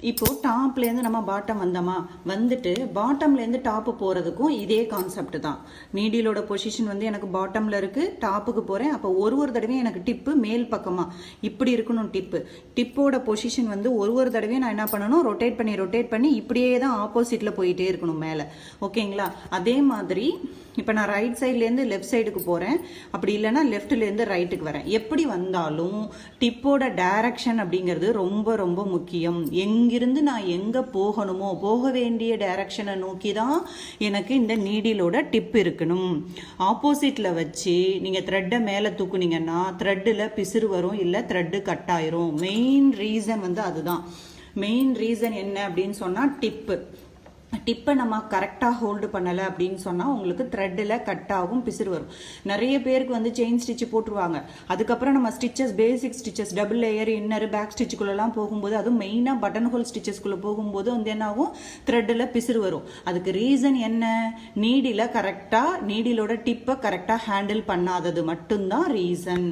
இப்போ டாப்லேருந்து நம்ம பாட்டம் வந்தோமா, வந்துட்டு பாட்டம்லேருந்து டாப்பு போகிறதுக்கும் இதே கான்செப்ட் தான். நீடிலோட பொசிஷன் வந்து எனக்கு பாட்டமில் இருக்குது, டாப்புக்கு போகிறேன். அப்போ ஒரு தடவையும் எனக்கு டிப்பு மேல் பக்கமாக இப்படி இருக்கணும். டிப்போட பொசிஷன் வந்து ஒரு தடவையும் நான் என்ன பண்ணணும், ரொட்டேட் பண்ணி இப்படியே தான் ஆப்போசிட்டில் போயிட்டே இருக்கணும் மேலே. ஓகேங்களா? அதே மாதிரி இப்போ நான் ரைட் சைட்லேருந்து லெஃப்ட் சைடுக்கு போகிறேன், அப்படி இல்லைன்னா லெஃப்ட்லேருந்து ரைட்டுக்கு வரேன். எப்படி வந்தாலும் டிப்போட டைரக்ஷன் அப்படிங்கிறது ரொம்ப ரொம்ப முக்கியம். எங்கிருந்து நான் எங்கே போகணுமோ, போக வேண்டிய டைரக்ஷனை நோக்கி தான் எனக்கு இந்த நீடிலோட டிப் இருக்கணும். ஆப்போசிட்டில் வச்சு நீங்கள் த்ரெட்டை மேலே தூக்குனீங்கன்னா த்ரெட்டில் பிசிறு வரும், இல்லை த்ரெட்டு கட் ஆயிரும். மெயின் ரீசன் வந்து அதுதான். மெயின் ரீசன் என்ன அப்படின்னு சொன்னால் டிப்பை நம்ம கரெக்டாக ஹோல்டு பண்ணலை அப்படின்னு சொன்னால் உங்களுக்கு த்ரெட்டில் கட் ஆகும், பிசிறு வரும். நிறைய பேருக்கு வந்து செயின் ஸ்டிச்சு போட்டுருவாங்க. அதுக்கப்புறம் நம்ம stitches, basic stitches, double layer, inner, back ஸ்டிச்சுக்குள்ளெல்லாம் போகும்போது, அதுவும் மெயினாக பட்டன் ஹோல் ஸ்டிச்சஸ்குள்ளே போகும்போது வந்து என்ன ஆகும், த்ரெட்டில் பிசிறு வரும். அதுக்கு ரீசன் என்ன? நீடிலோட டிப்பை கரெக்டாக ஹேண்டில் பண்ணாதது மட்டும்தான் ரீசன்.